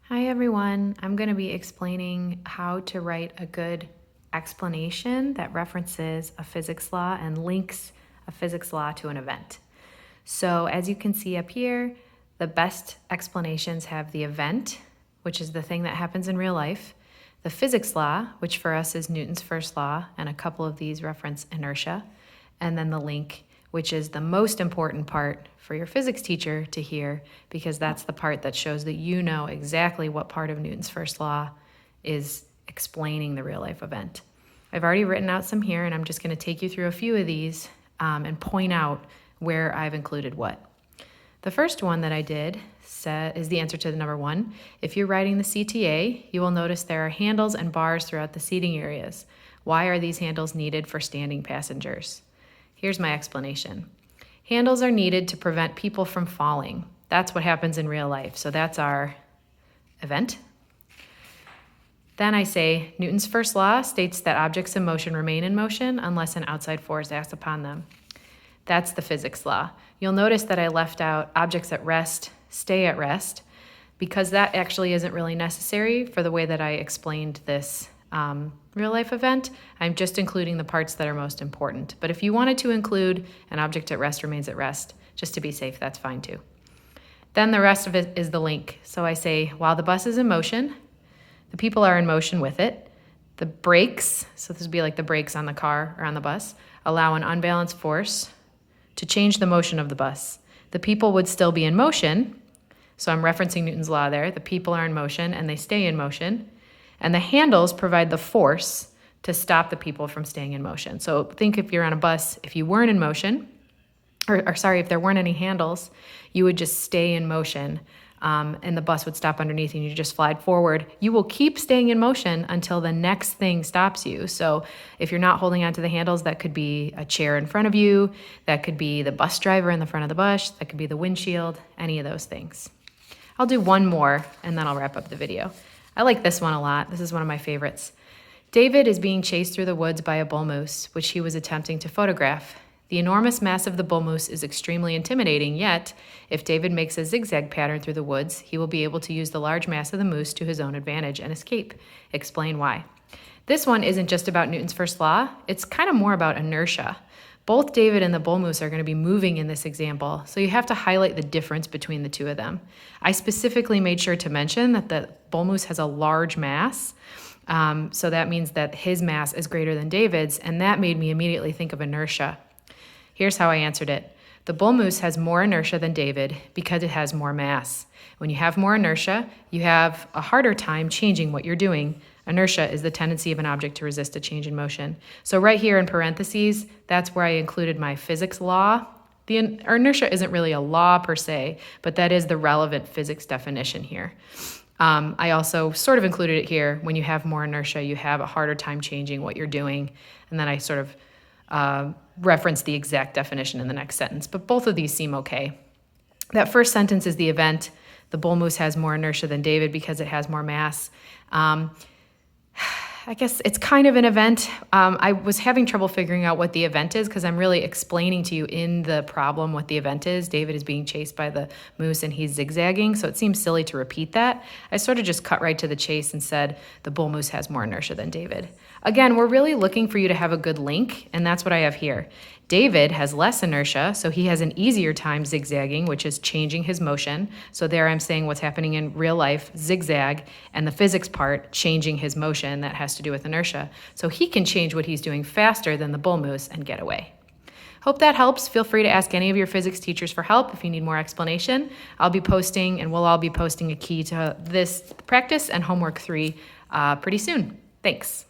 Hi everyone, I'm going to be explaining how to write a good explanation that references a physics law and links a physics law to an event. So as you can see up here, the best explanations have the event, which is the thing that happens in real life, the physics law, which for us is Newton's first law, and a couple of these reference inertia, and then the link, which is the most important part for your physics teacher to hear, because that's the part that shows that you know exactly what part of Newton's first law is explaining the real life event. I've already written out some here, and I'm just going to take you through a few of these and point out where I've included what. The first one that I did is the answer to the number 1. If you're writing the CTA, you will notice there are handles and bars throughout the seating areas. Why are these handles needed for standing passengers? Here's my explanation. Handles are needed to prevent people from falling. That's what happens in real life. So that's our event. Then I say Newton's first law states that objects in motion remain in motion unless an outside force acts upon them. That's the physics law. You'll notice that I left out objects at rest stay at rest because that actually isn't really necessary for the way that I explained this real life event. I'm just including the parts that are most important. But if you wanted to include an object at rest remains at rest, just to be safe, that's fine too. Then the rest of it is the link. So I say, while the bus is in motion, the people are in motion with it. The brakes, so this would be like the brakes on the car or on the bus, allow an unbalanced force to change the motion of the bus. The people would still be in motion, so I'm referencing Newton's law there. The people are in motion and they stay in motion. And the handles provide the force to stop the people from staying in motion. So think if you're on a bus, if you weren't in motion, if there weren't any handles, you would just stay in motion and the bus would stop underneath and you just slide forward. You will keep staying in motion until the next thing stops you. So if you're not holding onto the handles, that could be a chair in front of you, that could be the bus driver in the front of the bus, that could be the windshield, any of those things. I'll do one more and then I'll wrap up the video. I like this one a lot. This is one of my favorites. David is being chased through the woods by a bull moose, which he was attempting to photograph. The enormous mass of the bull moose is extremely intimidating, yet, if David makes a zigzag pattern through the woods, he will be able to use the large mass of the moose to his own advantage and escape. Explain why. This one isn't just about Newton's first law. It's kind of more about inertia. Both David and the bull moose are going to be moving in this example, so you have to highlight the difference between the two of them. I specifically made sure to mention that the bull moose has a large mass, so that means that his mass is greater than David's, and that made me immediately think of inertia. Here's how I answered it. The bull moose has more inertia than David because it has more mass. When you have more inertia, you have a harder time changing what you're doing. Inertia is the tendency of an object to resist a change in motion. So right here in parentheses, that's where I included my physics law. The inertia isn't really a law per se, but that is the relevant physics definition here. I also sort of included it here. When you have more inertia, you have a harder time changing what you're doing. And then I sort of reference the exact definition in the next sentence. But both of these seem okay. That first sentence is the event. The bull moose has more inertia than David because it has more mass. I guess it's kind of an event. I was having trouble figuring out what the event is because I'm really explaining to you in the problem what the event is. David is being chased by the moose and he's zigzagging, so it seems silly to repeat that. I sort of just cut right to the chase and said the bull moose has more inertia than David. Again, we're really looking for you to have a good link, and that's what I have here. David has less inertia, so he has an easier time zigzagging, which is changing his motion. So there I'm saying what's happening in real life, zigzag, and the physics part, changing his motion, that has to do with inertia. So he can change what he's doing faster than the bull moose and get away. Hope that helps. Feel free to ask any of your physics teachers for help if you need more explanation. I'll be posting, and we'll all be posting a key to this practice and homework 3 pretty soon. Thanks.